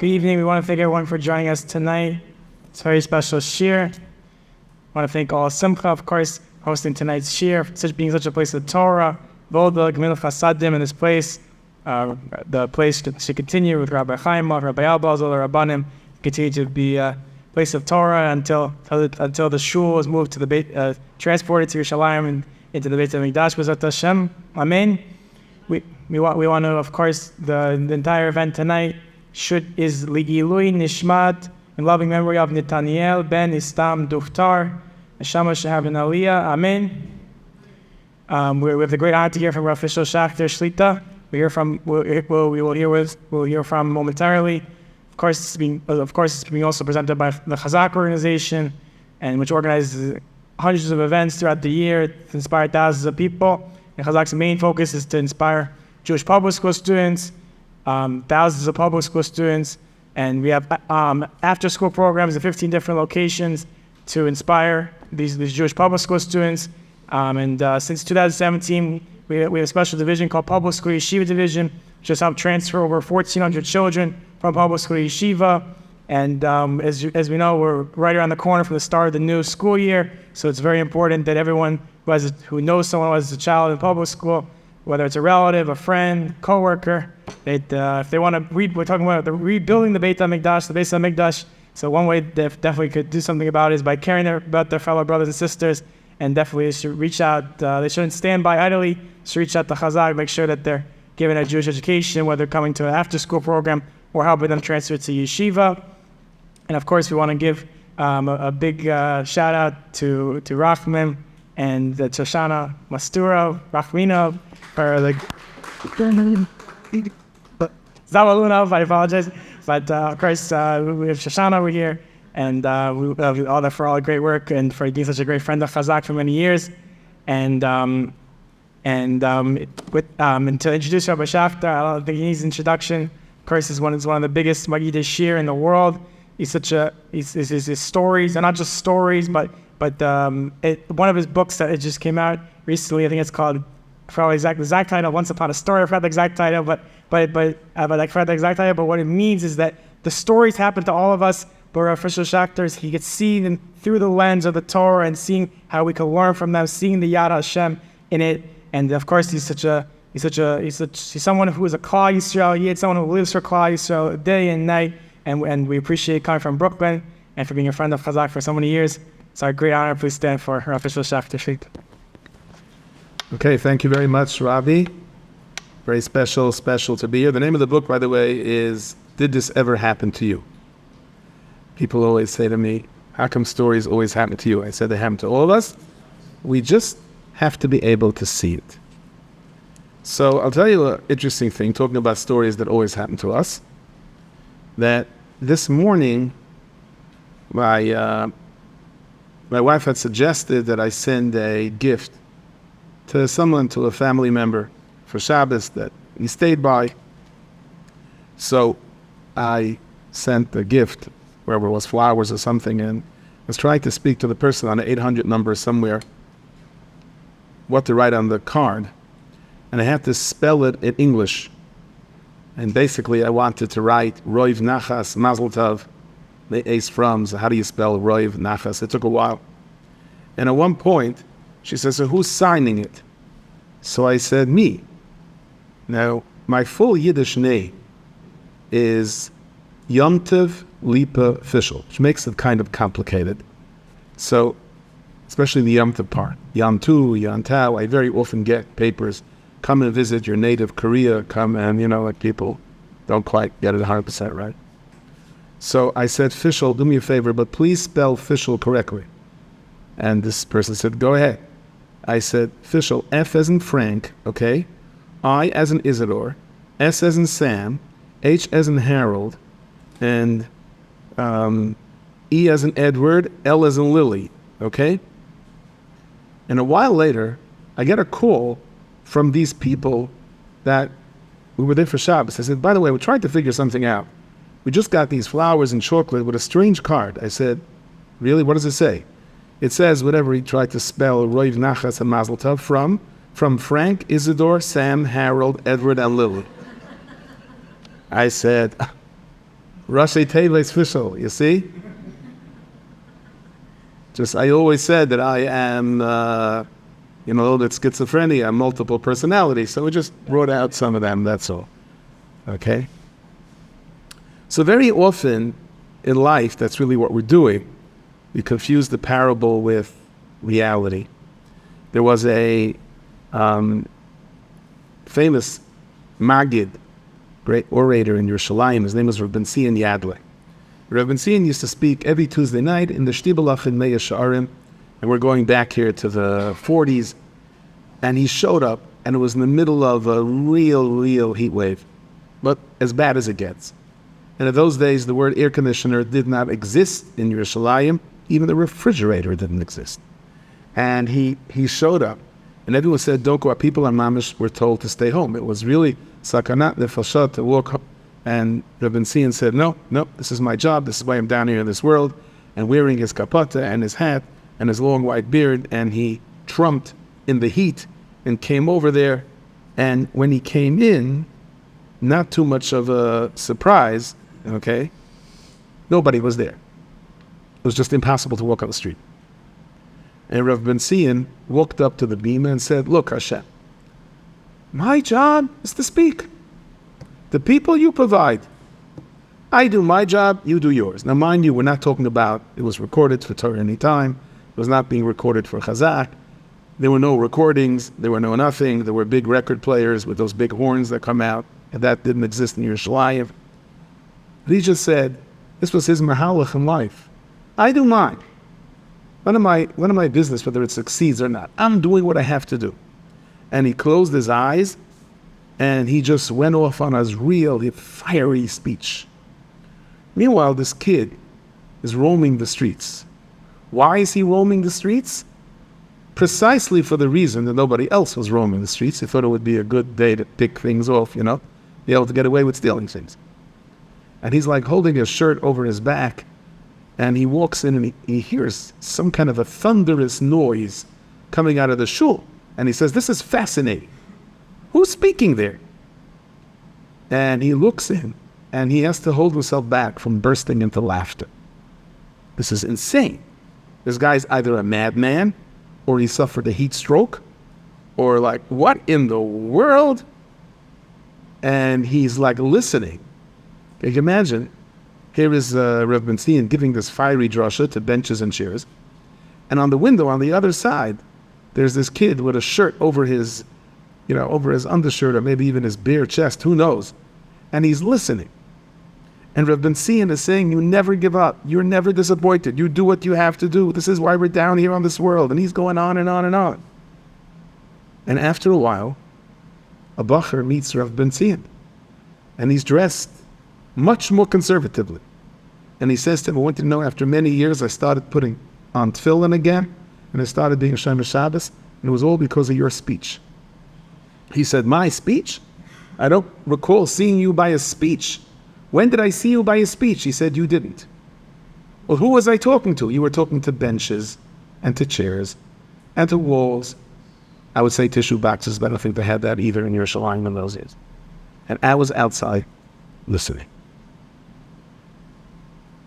Good evening. We want to thank everyone for joining us tonight. It's a very special shir. I want to thank all Simcha, of course, hosting tonight's shir, being such a place of Torah, Voda, Gemilah Chasadim in this place. The place should continue with Rabbi Chaim, Rabbi Alba, the Rabbanim, continue to be a place of Torah until the shul is moved to the Beit, transported to Yerushalayim and into the Beit HaMikdash. B'ezrat Hashem. Amen. We want to, of course, the entire event tonight is Li'ilui Nishmat in loving memory of Netaniel ben Istam Duftar, Neshama Shehav ben Aliyah. Amen. We have the great honor to hear from Rabbi Fischel Schachter Shlita. We'll hear from momentarily. Of course, it's being also presented by the Chazaq organization, and which organizes hundreds of events throughout the year to inspire thousands of people. And Chazaq's main focus is to inspire Jewish public school students, thousands of public school students, and we have after-school programs in 15 different locations to inspire these Jewish public school students. Since 2017, we have a special division called Public School Yeshiva Division, which has helped transfer over 1,400 children from public school to yeshiva. And as we know, we're right around the corner from the start of the new school year, so it's very important that everyone who knows someone who has a child in public school, whether it's a relative, a friend, coworker, if they want to read, we're talking about rebuilding the Beit HaMikdash, the Beit HaMikdash. So one way they definitely could do something about it is by caring about their fellow brothers and sisters, and definitely they should reach out. They shouldn't stand by idly. They should reach out to Chazaq, make sure that they're given a Jewish education, whether coming to an after-school program or helping them transfer to yeshiva. And of course, we want to give a big shout out to Rachman and to Shoshana Mastura, Rachmina, for the Zawalunov, I apologize. But of course, we have Shoshana over here, and we have all that for all the great work and for being such a great friend of Chazaq for many years. And to introduce Rabbi Schachter, I don't think he needs introduction. Of course, he's one of the biggest Magidei Shir in the world. His stories, and not just stories, but one of his books that it just came out recently. I think it's called, I forgot the exact title. Once Upon a Story. I forgot the exact title, but what it means is that the stories happen to all of us. But Rabbi Fischel Schachter, he gets seen through the lens of the Torah and seeing how we can learn from them, seeing the Yad Hashem in it. And of course, he's someone who is a Klal Yisrael. He's someone who lives for Klal Yisrael day and night. And we appreciate coming from Brooklyn and for being a friend of Chazaq for so many years. It's our great honor. Please stand for Rabbi Fischel Schachter. Okay, thank you very much, Rabbi. Very special to be here. The name of the book, by the way, is Did This Ever Happen to You? People always say to me, how come stories always happen to you? I said they happen to all of us. We just have to be able to see it. So I'll tell you an interesting thing, talking about stories that always happen to us, that this morning my wife had suggested that I send a gift to a family member for Shabbos that he stayed by. So I sent the gift, wherever it was, flowers or something, and was trying to speak to the person on the 800 number somewhere what to write on the card. And I had to spell it in English. And basically I wanted to write Roiv Nachas Mazel Tov, the ace from. So how do you spell Roiv Nachas? It took a while. And at one point, she says, so who's signing it? So I said, me. Now, my full Yiddish name is Yom Tov Lipa Fischel, which makes it kind of complicated. So, especially the Yom Tov part. Yom Tu, Yom Tau, I very often get papers, come and visit your native Korea, come and, like people don't quite get it 100% right. So I said, Fischel, do me a favor, but please spell Fischel correctly. And this person said, go ahead. I said, Fischel, F as in Frank, okay? I as in Isidore, S as in Sam, H as in Harold, and E as in Edward, L as in Lily, okay? And a while later, I get a call from these people that we were there for Shabbos. I said, by the way, we're trying to figure something out. We just got these flowers and chocolate with a strange card. I said, really? What does it say? It says whatever he tried to spell, Roiv Nachas and Mazel Tov, from Frank, Isidore, Sam, Harold, Edward, and Lily. I said, Rabbi Fischel, you see? I always said that I am, that schizophrenia, multiple personalities. So we just wrote out some of them, that's all. Okay? So very often in life, that's really what we're doing. We confuse the parable with reality. There was a famous Maggid, great orator in Yerushalayim. His name was Rabbi Fischel Schachter. Rabbi Fischel used to speak every Tuesday night in the Shtibelach in Meah Sha'arim, and we're going back here to the 40s, and he showed up, and it was in the middle of a real heat wave, but as bad as it gets. And in those days, the word air conditioner did not exist in Yerushalayim. Even the refrigerator didn't exist. And he showed up, and everyone said, don't go out. People on Mamish were told to stay home. It was really sakanat nefashot to walk home. And Rabbi Fischel said, no, this is my job. This is why I'm down here in this world. And wearing his kapata and his hat and his long white beard, and he trumped in the heat and came over there. And when he came in, not too much of a surprise, okay, nobody was there. It was just impossible to walk on the street. And Rabbi Fischel walked up to the bima and said, look, Hashem, my job is to speak. The people you provide. I do my job, you do yours. Now, mind you, we're not talking about it was recorded for Torah anytime. It was not being recorded for Chazaq. There were no recordings. There were no nothing. There were big record players with those big horns that come out, and that didn't exist in Yerushalayim. But he just said, this was his mahalach in life. I do mine. None of my business whether it succeeds or not. I'm doing what I have to do. And he closed his eyes, and he just went off on his real fiery speech. Meanwhile, this kid is roaming the streets. Why is he roaming the streets? Precisely for the reason that nobody else was roaming the streets. He thought it would be a good day to pick things off, be able to get away with stealing things. And he's like holding his shirt over his back, and he walks in and he hears some kind of a thunderous noise coming out of the shul. And he says, this is fascinating. Who's speaking there? And he looks in, and he has to hold himself back from bursting into laughter. This is insane. This guy's either a madman, or he suffered a heat stroke, or like, what in the world? And he's like listening. Can you imagine? Here is Rabbi Fischel giving this fiery drasha to benches and chairs. And on the window on the other side, there's this kid with a shirt over his undershirt, or maybe even his bare chest, who knows? And he's listening. And Rabbi Fischel is saying, you never give up. You're never disappointed. You do what you have to do. This is why we're down here on this world. And he's going on and on and on. And after a while, a bacher meets Rabbi Fischel. And he's dressed much more conservatively. And he says to him, I want you to know, after many years, I started putting on tefillin again, and I started being Shomer Shabbos, and it was all because of your speech. He said, my speech? I don't recall seeing you by a speech. When did I see you by a speech? He said, you didn't. Well, who was I talking to? You were talking to benches and to chairs and to walls. I would say tissue boxes, but I don't think they had that either in Yerushalayim in those years. And I was outside listening.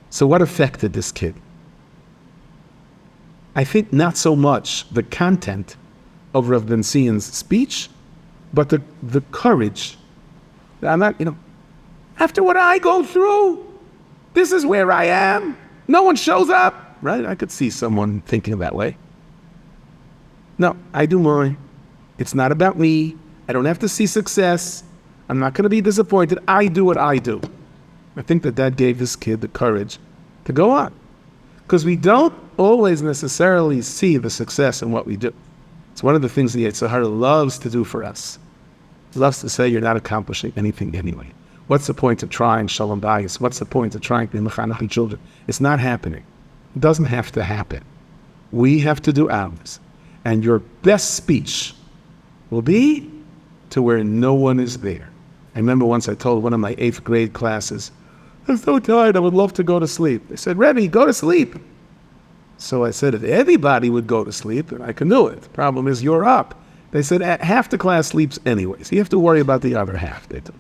So what affected this kid? I think not so much the content of Rav Ben Sion's speech, but the courage. I'm not, after what I go through, this is where I am. No one shows up, right? I could see someone thinking that way. No, I do mine. It's not about me. I don't have to see success. I'm not going to be disappointed. I do what I do. I think that gave this kid the courage to go on. Because we don't always necessarily see the success in what we do. It's one of the things the Yetzer Hara loves to do for us. He loves to say, you're not accomplishing anything anyway. What's the point of trying Shalom Bayis? What's the point of trying to be Mechanech children? It's not happening. It doesn't have to happen. We have to do ours. And your best speech will be to where no one is there. I remember once I told one of my 8th grade classes, I'm so tired, I would love to go to sleep. They said, Rebbe, go to sleep. So I said, if everybody would go to sleep, then I can do it. The problem is you're up. They said, half the class sleeps anyway, so you have to worry about the other half. They do.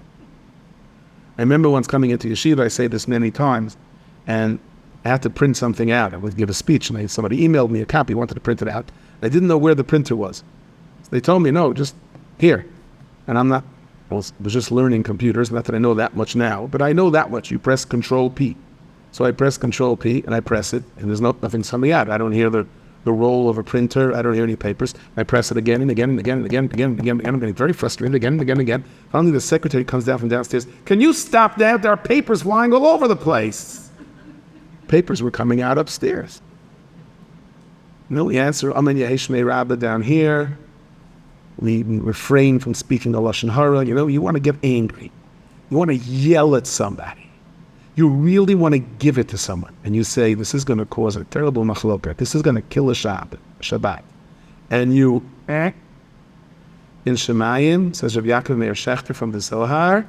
I remember once coming into yeshiva, I say this many times, and I had to print something out. I would give a speech, and somebody emailed me a copy, wanted to print it out. I didn't know where the printer was. So they told me, no, just here. And I was just learning computers, not that I know that much now, but I know that much. You press Control P. So I press Control P, and I press it, and there's nothing coming out. I don't hear the roll of a printer. I don't hear any papers. I press it again and again and again and again and again and again and again. I'm getting very frustrated again and again and again. Finally, the secretary comes down from downstairs. Can you stop that? There are papers flying all over the place. Papers were coming out upstairs. No, the answer, Amen Yeheshmei Rabbah down here. We refrain from speaking the Lashon Hara. You want to get angry. You want to yell at somebody. You really want to give it to someone. And you say, this is going to cause a terrible machloket. This is going to kill a Shabbat. And you, in Shemayim, says Rabbi Yaakov Meir Schachter from the Zohar,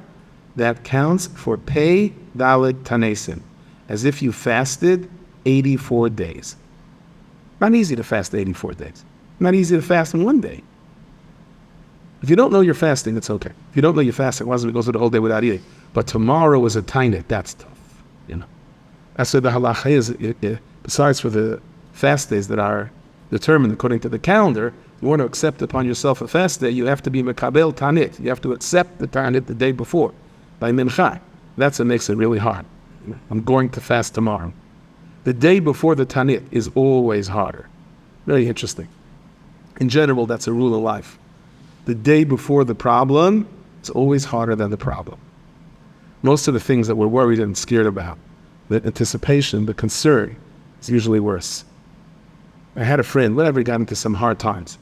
that counts for Pei Dalet Tanesim, as if you fasted 84 days. Not easy to fast 84 days. Not easy to fast in one day. If you don't know you're fasting, it's okay. If you don't know you're fasting, why doesn't it go through the whole day without eating? But tomorrow is a tainet, that's tough. That's what the halacha is. Besides for the fast days that are determined according to the calendar, you want to accept upon yourself a fast day, you have to be mekabel tanit. You have to accept the tanit the day before by mincha. That's what makes it really hard. I'm going to fast tomorrow. The day before the tanit is always harder. Very interesting. In general, that's a rule of life. The day before the problem is always harder than the problem. Most of the things that we're worried and scared about, the anticipation, the concern, is usually worse. I had a friend, whenever he got into some hard times,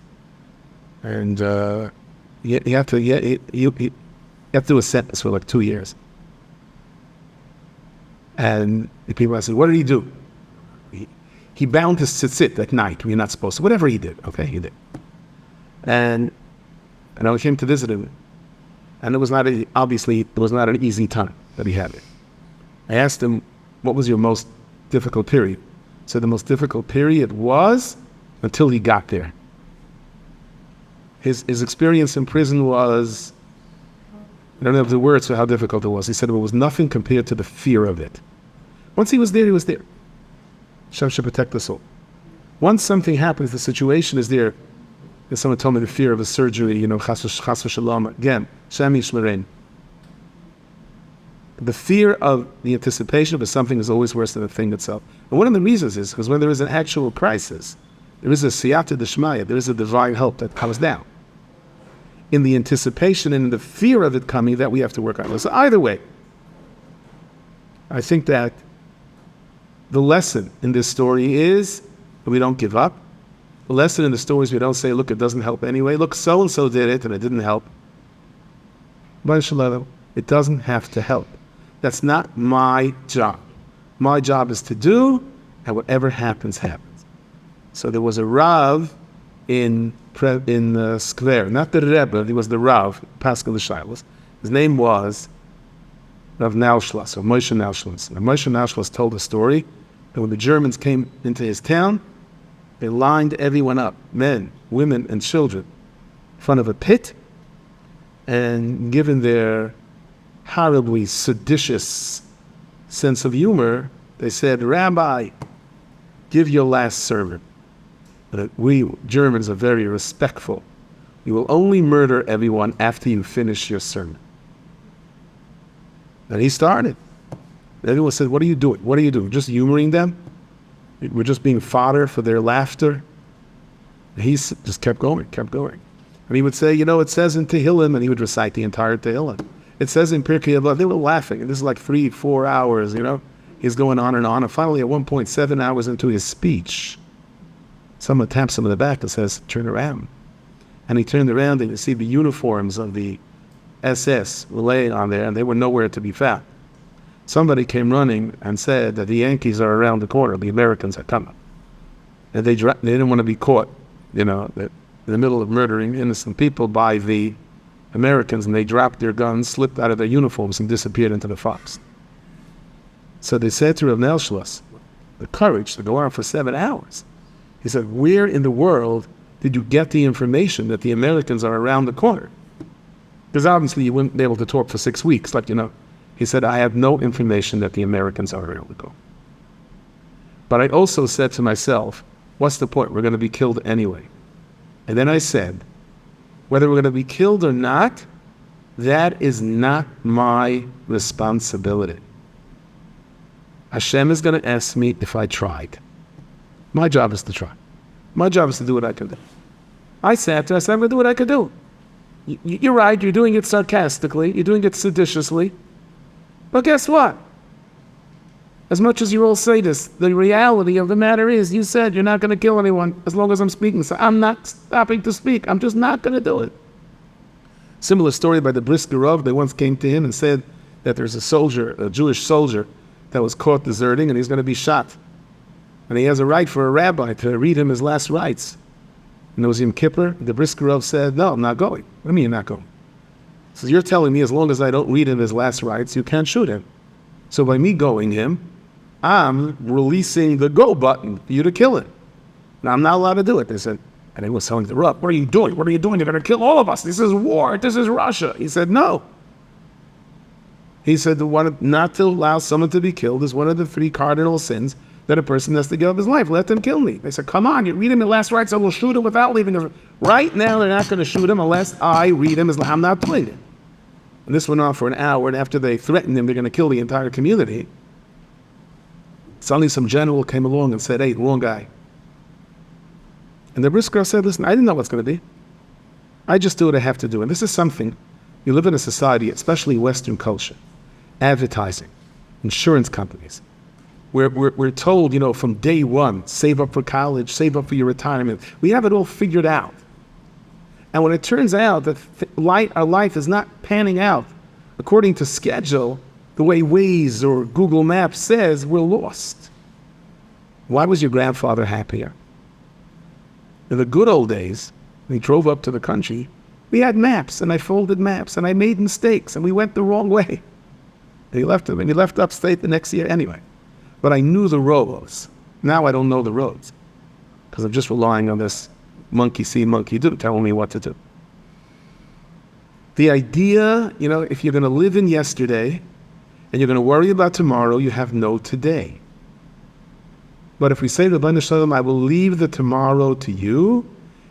and you have to do a sentence for like 2 years. And the people said, what did he do? He bound his tzitzit at night when you're not supposed to. Whatever he did, okay, he did. And I came to visit him, and it was not an easy time that he had it. I asked him, what was your most difficult period? So the most difficult period was until he got there. His experience in prison was, I don't have the words for how difficult it was. He said it was nothing compared to the fear of it. Once he was there, he was there. Hashem should protect us all. Once something happens, the situation is there. If someone told me the fear of a surgery, chas v'shalom, again, Shem yishmerein. The fear of the anticipation of something is always worse than the thing itself. And one of the reasons is because when there is an actual crisis, there is a siyata d'shmaya, there is a divine help that comes down. In the anticipation and in the fear of it coming, that we have to work on. So either way, I think that the lesson in this story is that we don't give up. The lesson in the story is we don't say, look, it doesn't help anyway. Look, so-and-so did it and it didn't help. It doesn't have to help. That's not my job. My job is to do, and whatever happens, happens. So there was a Rav in the square, not the Rebbe, he was the Rav, Pascal the Shilas. His name was Rav Nauschlas, or Moshe Nauschlas. And Moshe Nauschlas told a story that when the Germans came into his town, they lined everyone up, men, women, and children, in front of a pit, and given their horribly seditious sense of humor, they said, Rabbi, give your last sermon. But we Germans are very respectful. You will only murder everyone after you finish your sermon. And he started. Everyone said, what are you doing? What are you doing? Just humoring them? We're just being fodder for their laughter? And he just kept going. And he would say, it says in Tehillim, and he would recite the entire Tehillim. It says in Pirkei Avot, they were laughing, and this is like 3-4 hours, He's going on, and finally at one point, 7 hours into his speech, someone taps him in the back and says, turn around. And he turned around, and you see the uniforms of the SS were laying on there, and they were nowhere to be found. Somebody came running and said that the Yankees are around the corner, the Americans are coming. And they didn't want to be caught, in the middle of murdering innocent people by the Americans, and they dropped their guns, slipped out of their uniforms, and disappeared into the forest. So they said to Rav Nauschlas, the courage to go on for 7 hours. He said, where in the world did you get the information that the Americans are around the corner? Because obviously you wouldn't be able to talk for 6 weeks, He said, I have no information that the Americans are illegal. But I also said to myself, what's the point? We're going to be killed anyway. And then I said, whether we're going to be killed or not, that is not my responsibility. Hashem is going to ask me if I tried. My job is to try. My job is to do what I can do. I said, I'm going to do what I can do. You're right, you're doing it sarcastically, you're doing it seditiously. But guess what? As much as you all say this, the reality of the matter is, you said you're not going to kill anyone as long as I'm speaking. So I'm not stopping to speak. I'm just not going to do it. Similar story by the Brisker Rav. They once came to him and said that there's a soldier, a Jewish soldier, that was caught deserting and he's going to be shot. And he has a right for a rabbi to read him his last rites. And it was Yom Kippur. The Brisker Rav said, no, I'm not going. What do you mean you're not going? He says, you're telling me as long as I don't read him his last rites, you can't shoot him. So by me going him, I'm releasing the go button for you to kill him. Now, I'm not allowed to do it. They said, and they was telling the Rav, what are you doing? What are you doing? You're going to kill all of us. This is war. This is Russia. He said, no. He said, not to allow someone to be killed is one of the 3 cardinal sins that a person has to give up his life. Let them kill me. They said, come on, you read him the last rites, I will shoot him without leaving him. Right now, they're not going to shoot him unless I read him. I'm not doing it. And this went on for an hour, and after they threatened him, they're going to kill the entire community. Suddenly some general came along and said, hey, wrong guy. And the Brisker said, listen, I didn't know what's going to be. I just do what I have to do. And this is something, you live in a society, especially Western culture, advertising, insurance companies. We're told, from day one, save up for college, save up for your retirement. We have it all figured out. And when it turns out that our life is not panning out according to schedule, the way Waze or Google Maps says, we're lost. Why was your grandfather happier? In the good old days, when he drove up to the country, we had maps, and I folded maps, and I made mistakes, and we went the wrong way. And he left him, and he left upstate the next year anyway. But I knew the roads. Now I don't know the roads, because I'm just relying on this monkey see, monkey do, telling me what to do. The idea, if you're going to live in yesterday, and you're going to worry about tomorrow, you have no today. But if we say to B'nai Shalom, I will leave the tomorrow to you,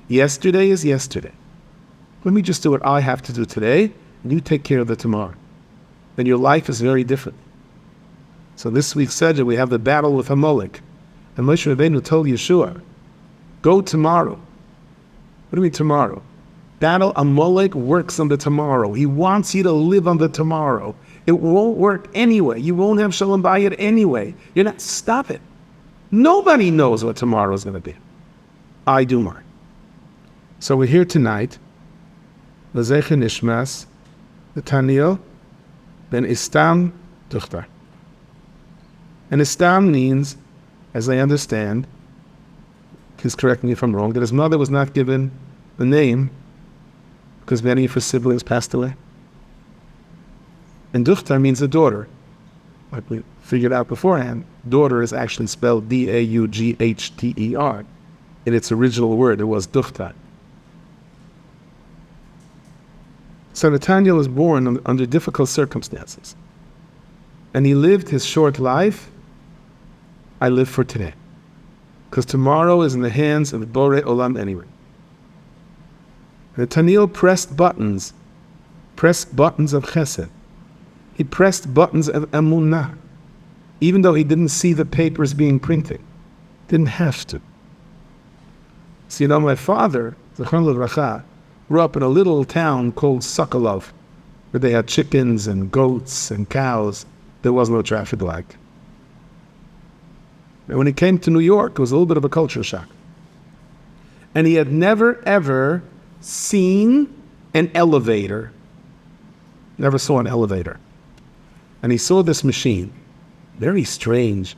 yesterday is yesterday. Let me just do what I have to do today, and you take care of the tomorrow. Then your life is very different. So this week said that we have the battle with Amalek. And Moshe Rabbeinu told Yeshua, go tomorrow. What do you mean tomorrow? Battle Amalek works on the tomorrow. He wants you to live on the tomorrow. It won't work anyway. You won't have Shalom Bayit anyway. You're not, stop it. Nobody knows what tomorrow is going to be. I do mine. So we're here tonight. L'zecher Nishmas, Nathaniel ben Istam Duchter. And Istam means, as I understand, please correct me if I'm wrong, that his mother was not given the name because many of her siblings passed away. And Duchter means a daughter. Like we figured out beforehand, daughter is actually spelled D-A-U-G-H-T-E-R. In its original word, it was Duchter. So Nathaniel was born under difficult circumstances. And he lived his short life. I live for today. Because tomorrow is in the hands of Borei Olam anyway. Nathaniel pressed buttons of chesed. He pressed buttons of emunah, even though he didn't see the papers being printed. Didn't have to. So my father, Zechron Livracha, grew up in a little town called Sokolov, where they had chickens and goats and cows. There was no traffic light. And when he came to New York, it was a little bit of a culture shock. And he had never, ever seen an elevator. Never saw an elevator. And he saw this machine. Very strange.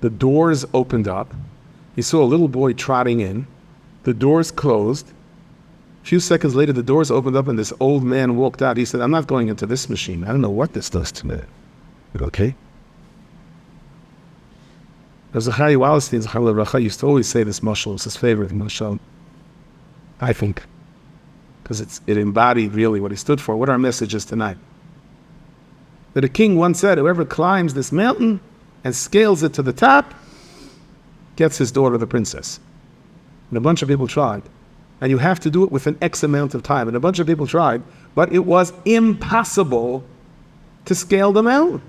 The doors opened up. He saw a little boy trotting in. The doors closed. A few seconds later, the doors opened up and this old man walked out. He said, I'm not going into this machine. I don't know what this does to me. Okay? Zachariah Wallerstein, Zachariah Racha, used to always say this mashal. It's his favorite mashal, I think, because it embodied really what he stood for. What our message is tonight. that a king once said, whoever climbs this mountain and scales it to the top gets his daughter the princess. And a bunch of people tried. And you have to do it within X amount of time. And a bunch of people tried, but it was impossible to scale the mountain.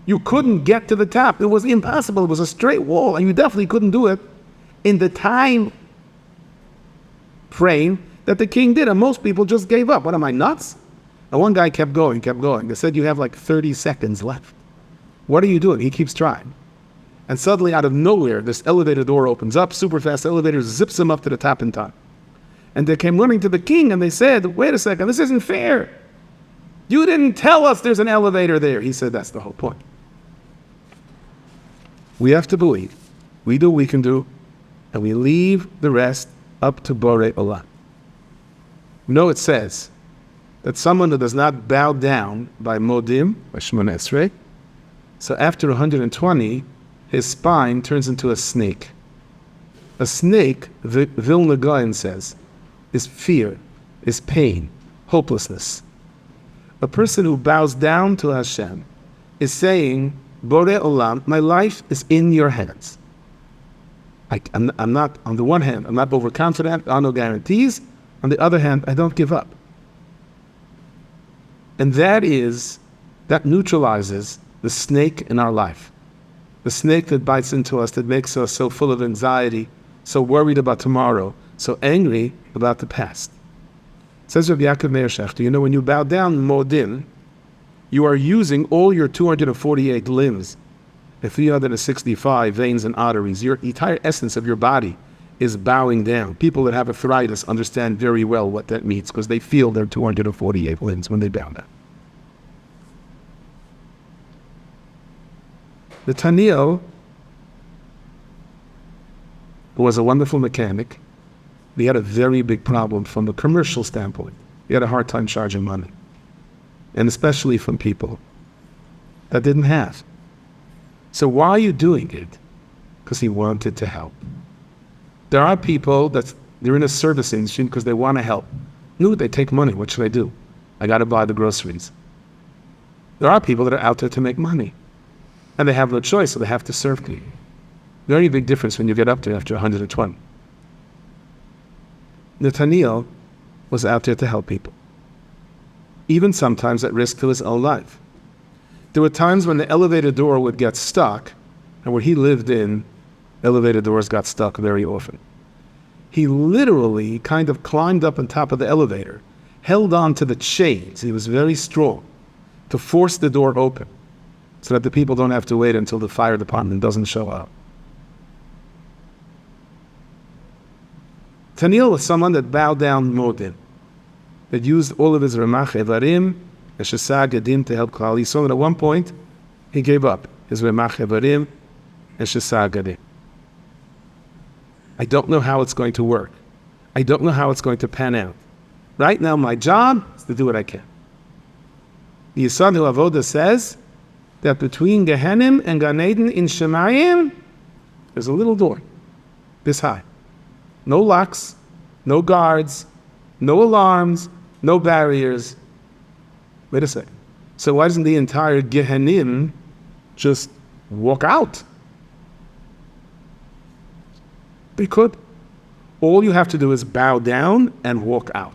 You couldn't get to the top. It was impossible. It was a straight wall, and you definitely couldn't do it in the time frame that the king did. And most people just gave up. What, am I nuts? And one guy kept going. They said, you have like 30 seconds left. What are you doing? He keeps trying. And suddenly, out of nowhere, this elevator door opens up, super fast elevator, zips him up to the top in time. And they came running to the king, and they said, wait a second, this isn't fair. You didn't tell us there's an elevator there. He said, that's the whole point. We have to believe. We do what we can do, and we leave the rest up to Borei Olam. You know, it says that someone who does not bow down by Modim, by Shemona Esrei, so after 120, his spine turns into a snake. A snake, the Vilna Gaon says, is fear, is pain, hopelessness. A person who bows down to Hashem is saying, Borei Olam, my life is in your hands. I'm not, on the one hand, I'm not overconfident, there are no guarantees. On the other hand, I don't give up. And that neutralizes the snake in our life. The snake that bites into us, that makes us so full of anxiety, so worried about tomorrow, so angry about the past. It says Rabbi Yaakov Meir Schachter, you know, when you bow down Modim, you are using all your 248 limbs and 365 veins and arteries. Your entire essence of your body is bowing down. People that have arthritis understand very well what that means because they feel their 248 limbs when they bow down. The Taniel, who was a wonderful mechanic, he had a very big problem from a commercial standpoint. He had a hard time charging money, and especially from people that didn't have. So why are you doing it? Because he wanted to help. There are people they're in a service industry because they want to help. No, they take money. What should I do? I got to buy the groceries. There are people that are out there to make money, and they have no choice, so they have to serve you. Very big difference when you get up there after 120. Nathaniel was out there to help people, even sometimes at risk to his own life. There were times when the elevator door would get stuck, and where he lived in, elevator doors got stuck very often. He literally kind of climbed up on top of the elevator, held on to the chains, he was very strong, to force the door open, so that the people don't have to wait until the fire department doesn't show up. Taniel was someone that bowed down Modim, that used all of his Ramach Evarim and Chazaq Gadim to help Klal Yisrael. And at one point, he gave up his Ramach Evarim and Chazaq Gadim. I don't know how it's going to work. I don't know how it's going to pan out. Right now, my job is to do what I can. The Yisod Avoda says that between Gehenim and Gan Eden in Shemayim, there's a little door, this high. No locks, no guards, no alarms, no barriers. Wait a second. So why doesn't the entire Gehenim just walk out? They could. All you have to do is bow down and walk out.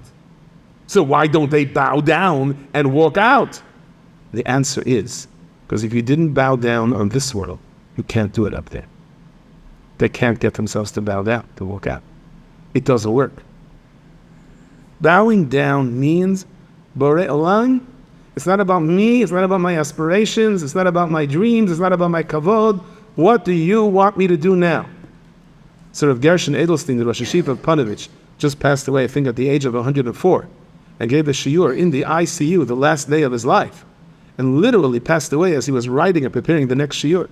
So why don't they bow down and walk out? The answer is, because if you didn't bow down on this world, you can't do it up there. They can't get themselves to bow down, to walk out. It doesn't work. Bowing down means, Borei Olam, it's not about me, it's not about my aspirations, it's not about my dreams, it's not about my kavod. What do you want me to do now? So Rav Gershon Edelstein, the Rosh Hashiva of Panovich, just passed away, I think at the age of 104, and gave a shiur in the ICU the last day of his life, and literally passed away as he was writing and preparing the next shiur.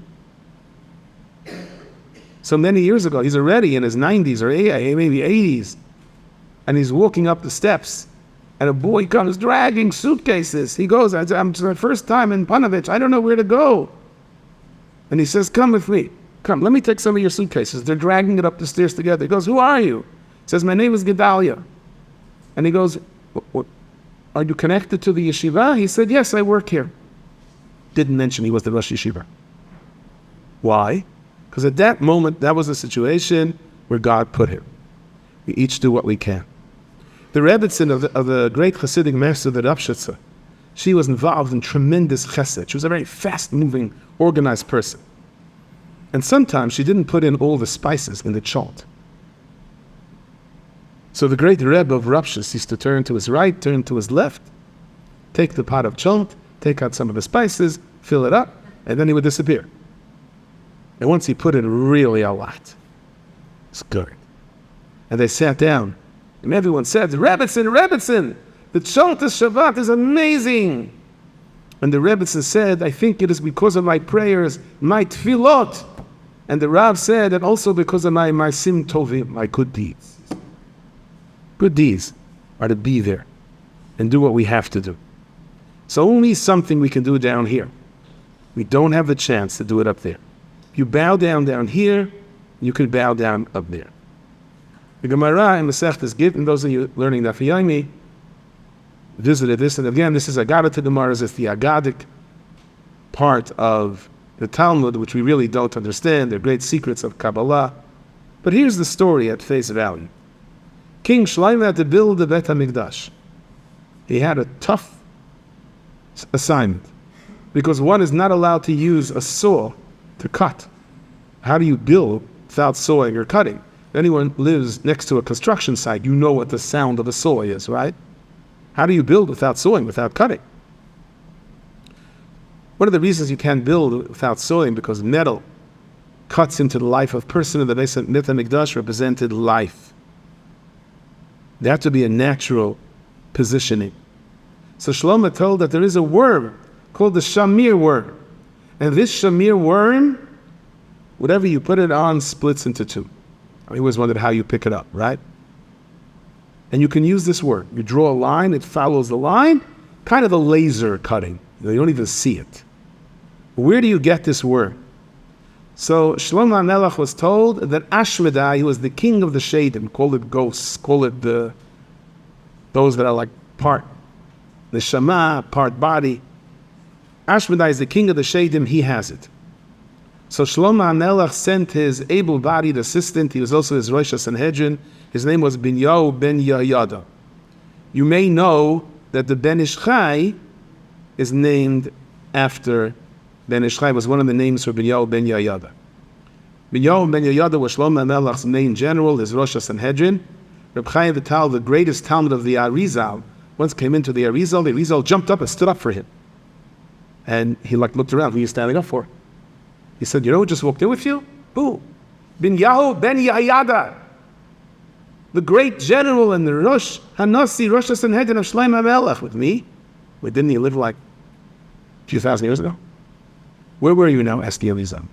So many years ago, he's already in his 90s or maybe 80s, and he's walking up the steps, and a boy comes dragging suitcases. He goes, it's my first time in Panovich, I don't know where to go. And he says, come with me. Come, let me take some of your suitcases. They're dragging it up the stairs together. He goes, who are you? He says, my name is Gedalia. And he goes, are you connected to the yeshiva? He said, yes, I work here. didn't mention he was the Rosh Yeshiva. Why? Because at that moment, that was a situation where God put him. We each do what we can. The Rebbitzin of the great Hasidic master, the Rapshitza, she was involved in tremendous chesed. She was a very fast-moving, organized person. And sometimes she didn't put in all the spices in the chalt. So the great Rebbe of Rapshitz used to turn to his right, turn to his left, take the pot of chalt, take out some of the spices, fill it up, and then he would disappear. And once he put in really a lot, it's good. And they sat down, and everyone said, Rebbitzin, the chalt of Shabbat is amazing. And the Rebbitzin said, I think it is because of my prayers, my tefillot. And the Rav said, and also because of my ma'asim tovim, my good deeds. Good deeds are to be there and do what we have to do. So only something we can do down here. We don't have the chance to do it up there. You bow down here, you can bow down up there. The Gemara in Masechtas Git, and those of you learning Daf Yomi, visited this, and again, this is Aggadah Gemaras, it's the Aggadic part of the Talmud, which we really don't understand. They're great secrets of Kabbalah. But here's the story at face value. King Shlomo had to build the Bet HaMikdash. He had a tough assignment, because one is not allowed to use a saw to cut. How do you build without sawing or cutting? If anyone lives next to a construction site, you know what the sound of a saw is, right? How do you build without sawing, without cutting? One of the reasons you can't build without sawing, because metal cuts into the life of person, in the base of Bet HaMikdash represented life. There had to be a natural positioning. So Shlomo told that there is a worm called the shamir worm. And this shamir worm, whatever you put it on, splits into two. I always wondered how you pick it up, right? And you can use this worm. You draw a line, it follows the line, kind of a laser cutting. You don't even see it. Where do you get this worm? So Shlomo HaMelech was told that Ashmedai, who was the king of the Shadim, call it ghosts, call it those that are like part neshama, part body. Ashmedai is the king of the Shadim, he has it. So Shlomo HaMelech sent his able-bodied assistant, he was also his Rosh Sanhedrin, his name was Binyahu ben Yehoyada. You may know that the Ben Ish Chai is named after Ben Ish Chai, was one of the names for Binyahu ben Yehoyada. Binyahu ben Yehoyada was Shlomo HaMelech's main general, his Rosh Sanhedrin. Reb Chaim Vital, the greatest Talmud of the Arizal, once came into the Arizal jumped up and stood up for him. And he looked around, who are you standing up for? He said, you know who just walked in with you? Who? Binyahu ben Yehoyada, the great general and the Rosh Hanasi, Rosh Sanhedrin of Shlomo HaMelech with me. Wait, didn't he live like a few thousand years ago? Where were you now? Asked Elizam.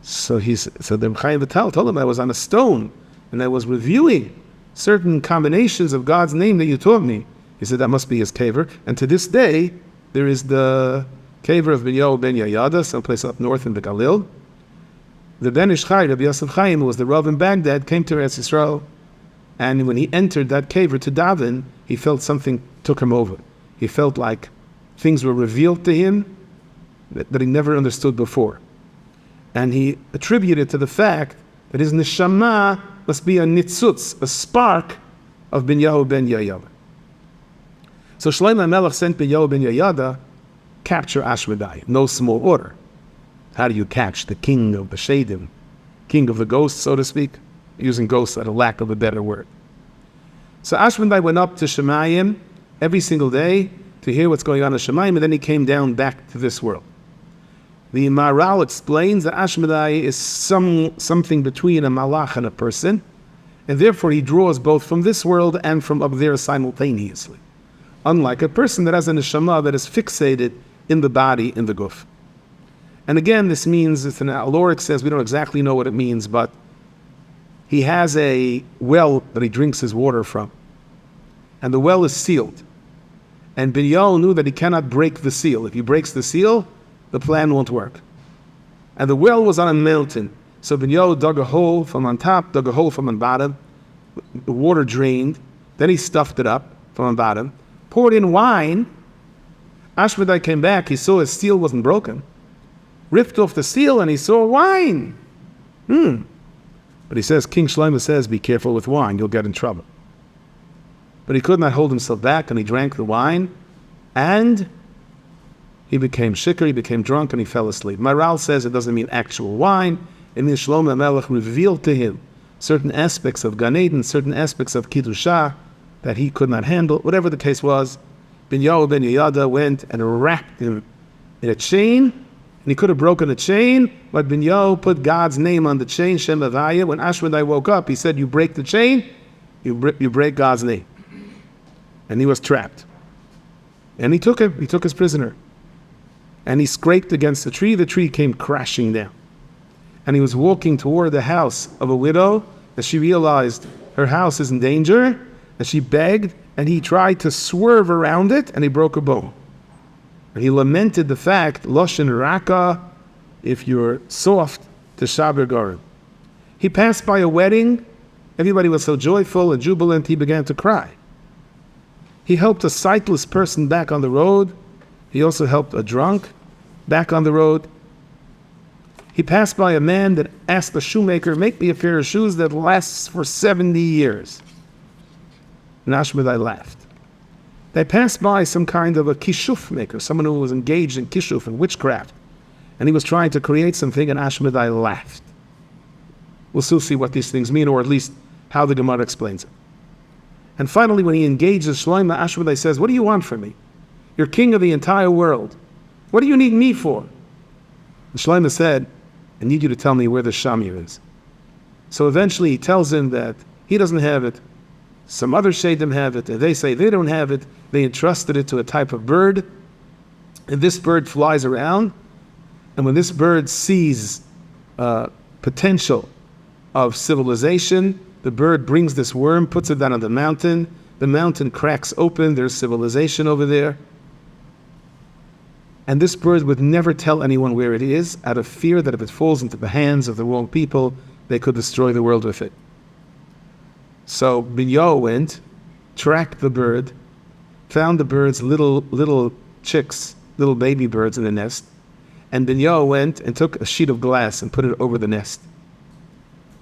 So the Chaim Vital told him, I was on a stone and I was reviewing certain combinations of God's name that you taught me. He said, that must be his caver. And to this day, there is the caver of Binyahu ben Yehoyada, someplace up north in the Galil. The Ben Ish Chai, Rabbi Yosef Chaim, who was the Rav in Baghdad, came to Eretz Yisrael. And when he entered that caver to daven, he felt something took him over. He felt like things were revealed to him that he never understood before. And he attributed to the fact that his neshama must be a nitzutz, a spark of Binyahu ben Yehoyada. So Shlomo HaMelech sent Binyahu ben Yehoyada capture Ashmedai. No small order. How do you catch the king of the Shadim, king of the ghosts, so to speak? Using ghosts at a lack of a better word. So Ashmedai went up to Shemayim every single day to hear what's going on in Shemayim, and then he came down back to this world. The Maharal explains that Ashmedai is something between a malach and a person, and therefore he draws both from this world and from up there simultaneously. Unlike a person that has a neshama that is fixated in the body, in the guf. And again, this means, Aloric says, we don't exactly know what it means, but he has a well that he drinks his water from. And the well is sealed. And Binyahu knew that he cannot break the seal. If he breaks the seal, the plan won't work. And the well was on a mountain. So Binyahu dug a hole from on top, dug a hole from on bottom. The water drained. Then he stuffed it up from on bottom. Poured in wine. Ashmedai came back, he saw his seal wasn't broken. Ripped off the seal and he saw wine. But he says, King Shlomo says, be careful with wine, you'll get in trouble. But he could not hold himself back and he drank the wine and he became shikar, he became drunk and he fell asleep. Maral says it doesn't mean actual wine. It means Shlomo Melech revealed to him certain aspects of Gan Eden, certain aspects of Kiddushah that he could not handle. Whatever the case was, Binyahu ben Yehoyada went and wrapped him in a chain, and he could have broken a chain, but Binyahu put God's name on the chain, Shem Avaya. When Ashmedai woke up, he said, you break the chain, you break God's name. And he was trapped. And he took him, he took his prisoner. And he scraped against the tree came crashing down. And he was walking toward the house of a widow, as she realized her house is in danger, and she begged, and he tried to swerve around it, and he broke a bone. And he lamented the fact, Loshen Raka, if you're soft, to Shaber Gorim. He passed by a wedding, everybody was so joyful and jubilant, he began to cry. He helped a sightless person back on the road. He also helped a drunk back on the road. He passed by a man that asked the shoemaker, make me a pair of shoes that lasts for 70 years. And Ashmedai laughed. They passed by some kind of a kishuf maker, someone who was engaged in kishuf and witchcraft. And he was trying to create something, and Ashmedai laughed. We'll still see what these things mean, or at least how the Gemara explains it. And finally, when he engages Shlomo, Ashmedai says, what do you want from me? You're king of the entire world. What do you need me for? And Shlomo said, I need you to tell me where the shamir is. So eventually he tells him that he doesn't have it. Some other Shadim have it, and they say they don't have it. They entrusted it to a type of bird, and this bird flies around, and when this bird sees potential of civilization, the bird brings this worm, puts it down on the mountain cracks open, there's civilization over there. And this bird would never tell anyone where it is, out of fear that if it falls into the hands of the wrong people, they could destroy the world with it. So Binyahu went, tracked the bird, found the bird's little chicks, little baby birds in the nest, and Binyahu went and took a sheet of glass and put it over the nest.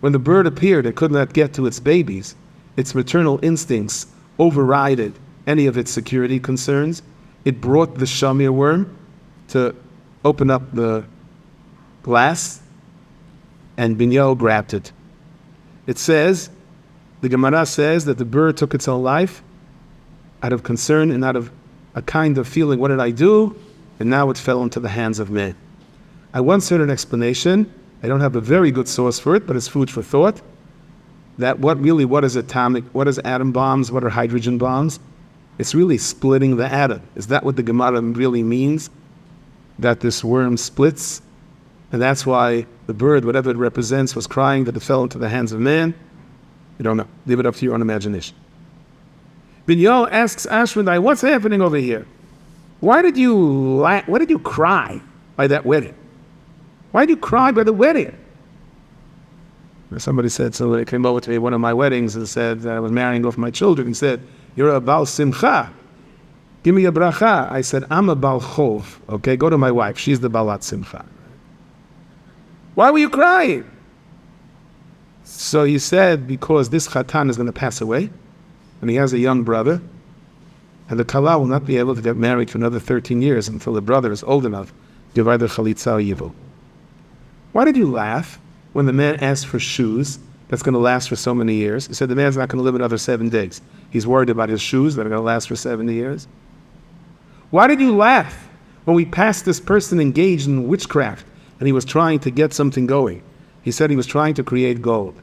When the bird appeared, it could not get to its babies. Its maternal instincts overrided any of its security concerns. It brought the shamir worm to open up the glass, and Binyahu grabbed it. It says, the Gemara says that the bird took its own life out of concern and out of a kind of feeling, what did I do? And now it fell into the hands of man. I once heard an explanation, I don't have a very good source for it, but it's food for thought, that what is atomic, what is atom bombs, what are hydrogen bombs? It's really splitting the atom. Is that what the Gemara really means? That this worm splits? And that's why the bird, whatever it represents, was crying that it fell into the hands of man? You don't know. Leave it up to your own imagination. Binyahu asks Ashmedai, what's happening over here? Why did you cry by that wedding? Why did you cry by the wedding? Somebody came over to me at one of my weddings and said that I was marrying off my children and said, you're a Baal Simcha. Give me a bracha. I said, I'm a Baal Chov. Okay, go to my wife. She's the Baalat Simcha. Why were you crying? So he said, because this Chatan is going to pass away, and he has a young brother, and the Kala will not be able to get married for another 13 years until the brother is old enough to give either Chalitza or Yivul. Why did you laugh when the man asked for shoes that's going to last for so many years? He said the man's not going to live another 7 days. He's worried about his shoes that are going to last for 70 years. Why did you laugh when we passed this person engaged in witchcraft and he was trying to get something going? He said he was trying to create gold.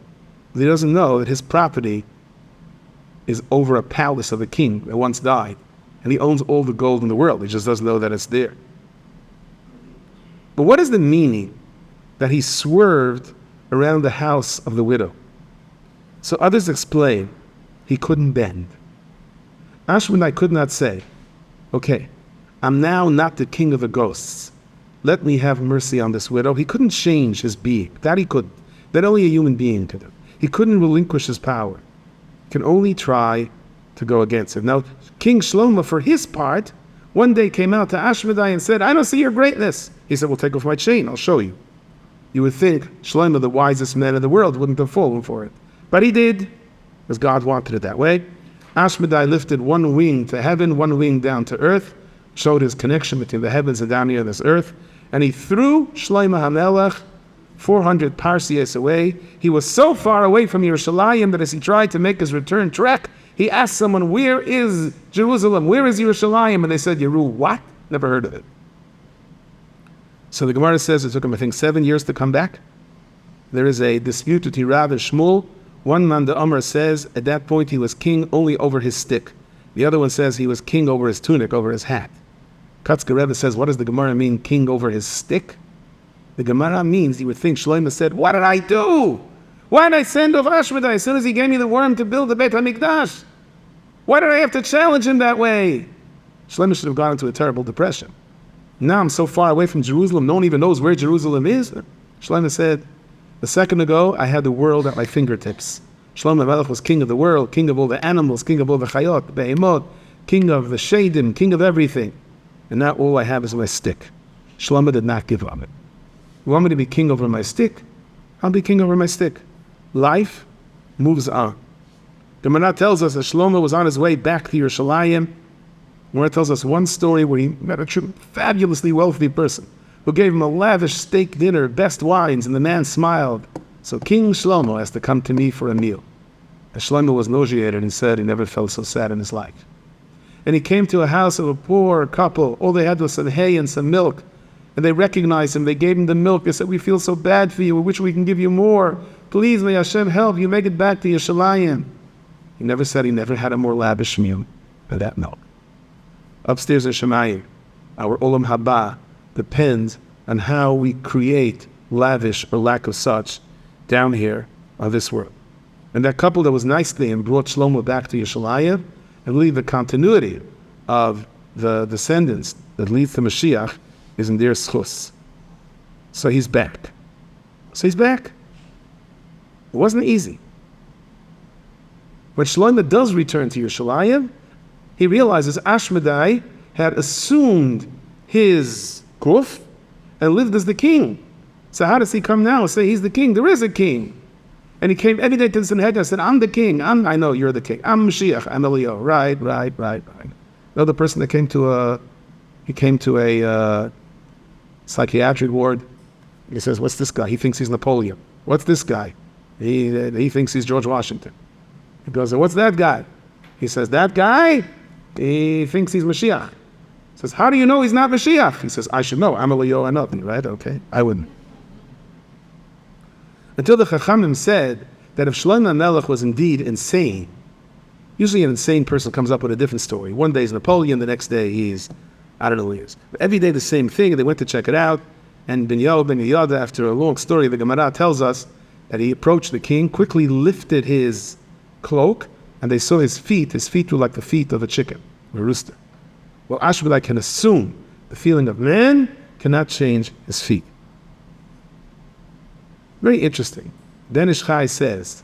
But he doesn't know that his property is over a palace of a king that once died, and he owns all the gold in the world. He just doesn't know that it's there. But what is the meaning that he swerved around the house of the widow? So others explain he couldn't bend. Ashmedai could not say, okay, I'm now not the king of the ghosts. Let me have mercy on this widow. He couldn't change his being. That he couldn't. That only a human being could do. He couldn't relinquish his power. He can only try to go against it. Now, King Shlomo, for his part, one day came out to Ashmedai and said, I don't see your greatness. He said, well, take off my chain, I'll show you. You would think Shlomo, the wisest man in the world, wouldn't have fallen for it. But he did, because God wanted it that way. Ashmedai lifted one wing to heaven, one wing down to earth, showed his connection between the heavens and down here on this earth, and he threw Shlomo HaMelech 400 parseas away. He was so far away from Yerushalayim that as he tried to make his return trek, he asked someone, where is Jerusalem? Where is Yerushalayim? And they said, Yeru, what? Never heard of it. So the Gemara says it took him, I think, 7 years to come back. There is a dispute between Rav and Shmuel. One man, the Amr, says at that point he was king only over his stick. The other one says he was king over his tunic, over his hat. Chazaq Rebbe says, what does the Gemara mean, king over his stick? The Gemara means, you would think Shlomo said, what did I do? Why did I send off Ashmedai as soon as he gave me the worm to build the Beit HaMikdash? Why did I have to challenge him that way? Shlomo should have gone into a terrible depression. Now I'm so far away from Jerusalem, no one even knows where Jerusalem is. Shlomo said, a second ago, I had the world at my fingertips. Shlomo Melech was king of the world, king of all the animals, king of all the chayot, the behemot, king of the shadim, king of everything. And now all I have is my stick. Shlomo did not give up. You want me to be king over my stick? I'll be king over my stick. Life moves on. The Gemara tells us that Shlomo was on his way back to Yerushalayim. Gemara tells us one story where he met a fabulously wealthy person who gave him a lavish steak dinner, best wines, and the man smiled. So King Shlomo has to come to me for a meal. And Shlomo was nauseated and said he never felt so sad in his life. And he came to a house of a poor couple. All they had was some hay and some milk. And they recognized him. They gave him the milk. They said, we feel so bad for you. We wish we can give you more. Please, may Hashem help you make it back to Yerushalayim. He never said he never had a more lavish meal than that milk. Upstairs in Shemayim, our Olam Haba depends on how we create lavish or lack of such down here on this world. And that couple that was nice to him brought Shlomo back to Yerushalayim, and really the continuity of the descendants that leads to Mashiach is in their schus. So he's back. It wasn't easy. When Shlomo does return to Yerushalayim, he realizes Ashmedai had assumed his kuf and lived as the king. So how does he come now and say he's the king? There is a king. And he came every day to the Sanhedrin and said, I'm the king. I know you're the king. I'm Mashiach. I'm Eliyahu. Right. Another person that came to a psychiatric ward. He says, what's this guy? He thinks he's Napoleon. What's this guy? He thinks he's George Washington. He goes, what's that guy? He says, that guy, he thinks he's Mashiach. He says, how do you know he's not Mashiach? He says, I should know. I'm Eliyahu Hanavi, right? Okay, I wouldn't. Until the Chachamim said that if Shlomo Melech was indeed insane, usually an insane person comes up with a different story. One day he's Napoleon, the next day he's, I don't know who he is. But every day the same thing, and they went to check it out. And Ben Yehoyada, after a long story, the Gemara tells us that he approached the king, quickly lifted his cloak, and they saw his feet. His feet were like the feet of a chicken, a rooster. Well, Ashmedai can assume the feeling of man cannot change his feet. Very interesting. Den Ish Chai says,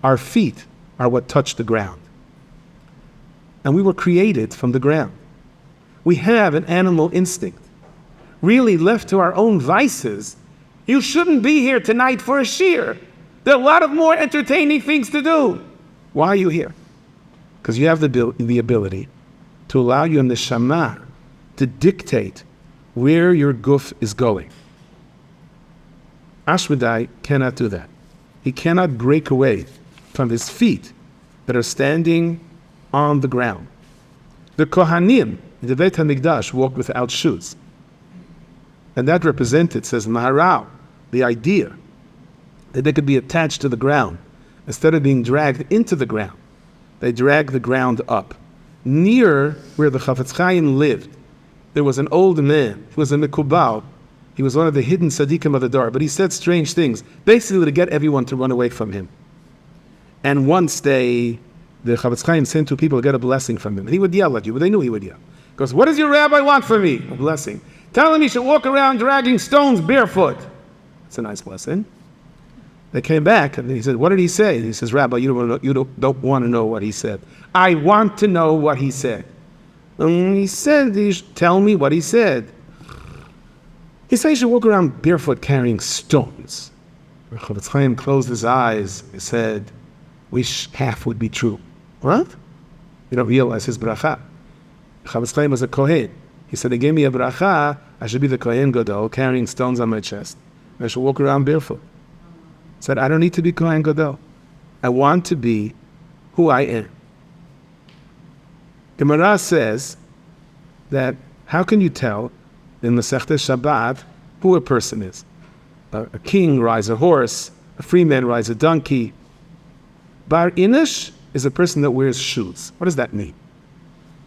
our feet are what touch the ground. And we were created from the ground. We have an animal instinct. Really, left to our own vices, you shouldn't be here tonight for a shear. There are a lot of more entertaining things to do. Why are you here? Because you have the ability to allow your neshama to dictate where your guf is going. Ashmedai cannot do that. He cannot break away from his feet that are standing on the ground. The Kohanim in the Beit HaMikdash walked without shoes. And that represented, says Maharal, the idea that they could be attached to the ground. Instead of being dragged into the ground, they dragged the ground up. Near where the Chafetz Chaim lived, there was an old man who was a Mikubal. He was one of the hidden tzaddikim of the Dar, but he said strange things, basically to get everyone to run away from him. And once the Chafetz Chaim sent two people to get a blessing from him. And he would yell at you, but they knew he would yell. He goes, what does your rabbi want from me? A blessing. Tell him he should walk around dragging stones barefoot. That's a nice blessing. They came back, and he said, what did he say? He says, Rabbi, you don't want to know what he said. I want to know what he said. And he said, tell me what he said. He said you should walk around barefoot carrying stones. Chafetz Chaim closed his eyes. He said, wish half would be true. What? You don't realize his bracha. Chafetz Chaim was a Kohen. He said, he gave me a bracha, I should be the Kohen Gadol carrying stones on my chest. I should walk around barefoot. He said, I don't need to be Kohen Gadol. I want to be who I am. Gemara says that how can you tell in the Masechta Shabbat who a person is? A king rides a horse, a free man rides a donkey. Bar Inish is a person that wears shoes. What does that mean?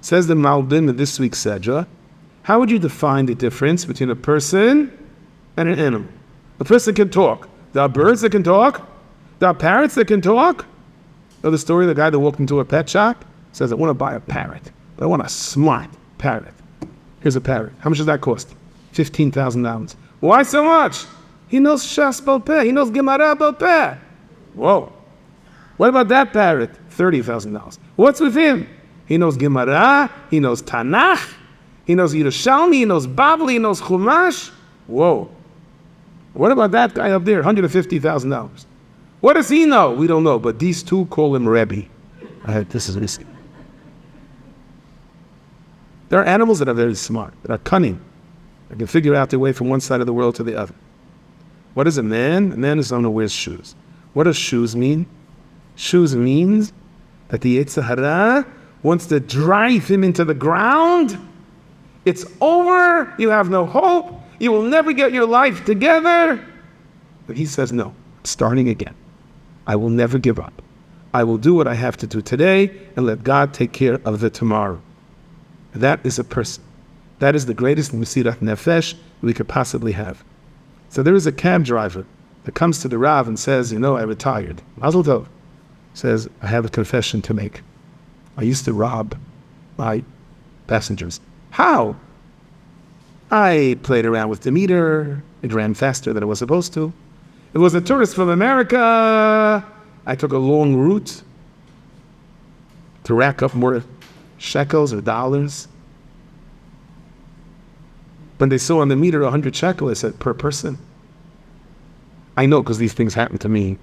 Says the Malbim in this week's Sedra, how would you define the difference between a person and an animal? A person can talk. There are birds that can talk. There are parrots that can talk. Know the story of the guy that walked into a pet shop? Says, I want to buy a parrot, but I want a smart parrot. Here's a parrot. How much does that cost? $15,000. Why so much? He knows Shas Bal Peh. He knows Gemara Bal Peh. Whoa. What about that parrot? $30,000. What's with him? He knows Gemara. He knows Tanakh. He knows Yerushalmi. He knows Babli. He knows Chumash. Whoa. What about that guy up there? $150,000. What does he know? We don't know. But these two call him Rebbe. This is risky. There are animals that are very smart, that are cunning, that can figure out their way from one side of the world to the other. What is a man? A man is someone who wears shoes. What does shoes mean? Shoes means that the Yetzer Hara wants to drive him into the ground. It's over. You have no hope. You will never get your life together. But he says, no, starting again. I will never give up. I will do what I have to do today and let God take care of the tomorrow. That is a person. That is the greatest Mesirat Nefesh we could possibly have. So there is a cab driver that comes to the Rav and says, I retired. Mazel Tov. Says, I have a confession to make. I used to rob my passengers. How? I played around with the meter. It ran faster than it was supposed to. It was a tourist from America. I took a long route to rack up more shekels or dollars. When they saw on the meter 100 shekel, I said, per person. I know because these things happen to me.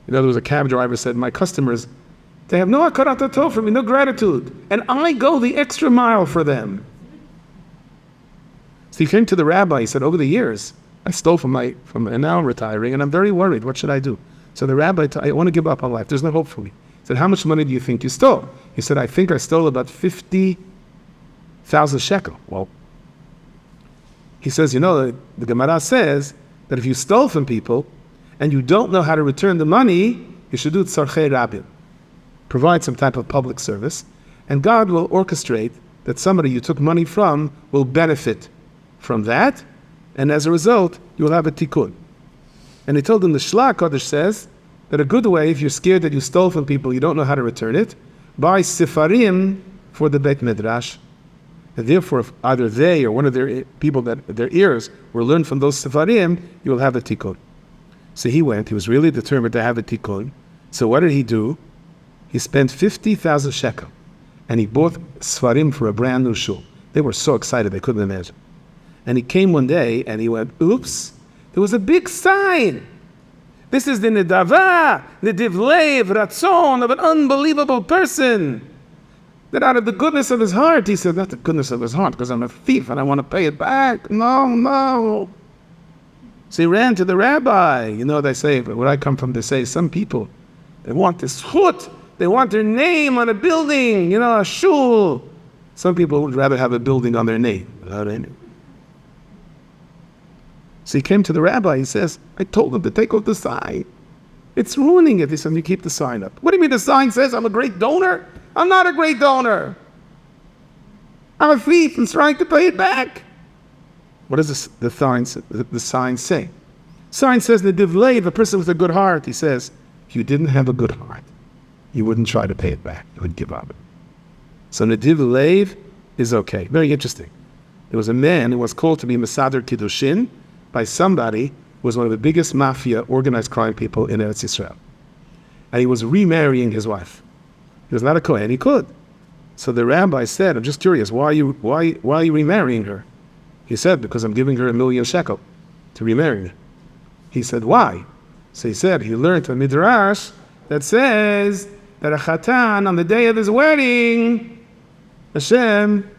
There was a cab driver said, my customers, they have no hakarat tov for me, no gratitude. And I go the extra mile for them. So he came to the rabbi, he said, over the years, I stole and now I'm retiring, and I'm very worried. What should I do? So the rabbi, I want to give up on life. There's no hope for me. He said, how much money do you think you stole? He said, I think I stole about 50,000 shekel. Well, he says, the Gemara says that if you stole from people and you don't know how to return the money, you should do tzarchei rabim. Provide some type of public service, and God will orchestrate that somebody you took money from will benefit from that, and as a result, you will have a tikkun. And he told him the Shla Kodesh says that a good way, if you're scared that you stole from people, you don't know how to return it, buy sifarim for the Beit Midrash. And therefore, if either they or one of their people that their ears were learned from those sifarim, you will have a tikkun. So he went. He was really determined to have a tikkun. So what did he do? He spent 50,000 shekel, and he bought sifarim for a brand new shul. They were so excited they couldn't imagine. And he came one day and he went, oops, there was a big sign. This is the nedava, nediv lev, ratzon of an unbelievable person. That out of the goodness of his heart, he said, not the goodness of his heart, because I'm a thief and I want to pay it back. No. So he ran to the rabbi. They say, where I come from, they say, some people, they want this chut. They want their name on a building, a shul. Some people would rather have a building on their name without any. So he came to the rabbi, he says, I told him to take off the sign. It's ruining it. He said, you keep the sign up. What do you mean the sign says I'm a great donor? I'm not a great donor. I'm a thief and trying to pay it back. What does the sign say? The sign says, Nediv Lev, a person with a good heart. He says, if you didn't have a good heart, you wouldn't try to pay it back. You would give up. So Nediv Lev is okay. Very interesting. There was a man who was called to be Mesader Kiddushin by somebody who was one of the biggest mafia organized crime people in Eretz Yisrael. And he was remarrying his wife. He was not a Kohen, he could. So the rabbi said, I'm just curious, why are you remarrying her? He said, because I'm giving her 1,000,000 shekel to remarry her. He said, why? So he said, he learned a midrash that says that a chatan, on the day of his wedding, Hashem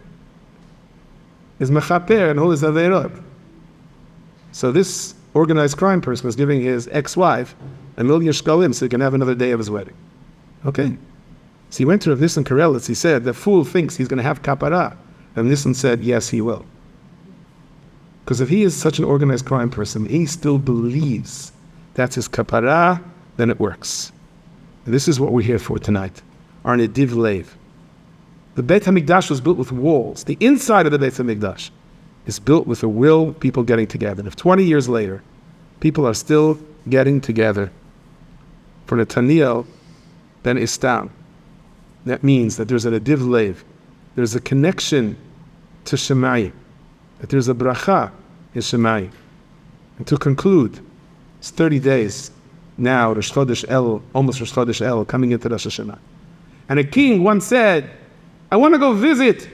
is mechaper and all his averot. So this organized crime person was giving his ex-wife 1,000,000 shekalim so he can have another day of his wedding. Okay. So he went to Rav Nissan Karelitz. He said, the fool thinks he's going to have kapara. And Nissan said, yes, he will. Because if he is such an organized crime person, he still believes that's his kapara, then it works. And this is what we're here for tonight. Our nediv lev. The Beit HaMikdash was built with walls. The inside of the Beit HaMikdash is built with the will of people getting together. And if 20 years later, people are still getting together for Netanyahu, then it's down. That means that there's a nediv lev. There's a connection to Shemayim. That there's a bracha in Shemayim. And to conclude, it's 30 days now, Rosh Chodesh El, almost Rosh Chodesh El, coming into Rosh Hashanah. And a king once said, I want to go visit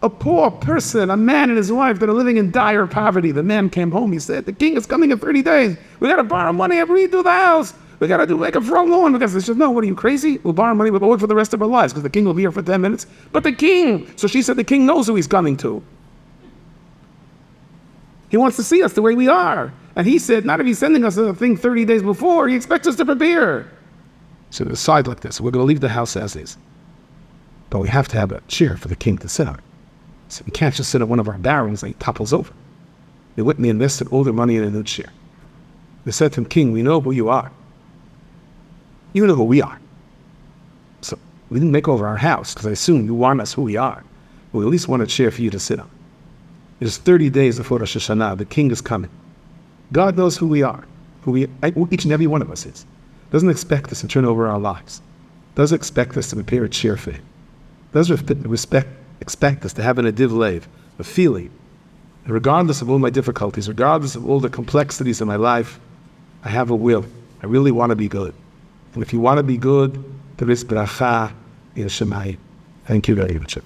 a poor person, a man and his wife that are living in dire poverty. The man came home, he said, the king is coming in 30 days. We got to borrow money and redo the house. We got to do like a front lawn. Because they said, no, what are you, crazy? We'll borrow money, we'll work for the rest of our lives because the king will be here for 10 minutes. But the king, so she said, the king knows who he's coming to. He wants to see us the way we are. And he said, not if he's sending us a thing 30 days before, he expects us to prepare. So decide like this, we're going to leave the house as is. But we have to have a chair for the king to sit on. So we can't just sit on one of our barrels and he topples over. They went and they invested all their money in a new chair. They said to him, King, we know who you are. You know who we are. So we didn't make over our house because I assume you want us who we are. But we at least want a chair for you to sit on. It's 30 days before Rosh Hashanah. The king is coming. God knows who we are, who each and every one of us is. Doesn't expect us to turn over our lives. Doesn't expect us to prepare a chair for him. Doesn't expect us to have an nediv lev, a feeling, that regardless of all my difficulties, regardless of all the complexities in my life, I have a will. I really want to be good. And if you want to be good, there is bracha in Shemayim. Thank you very much.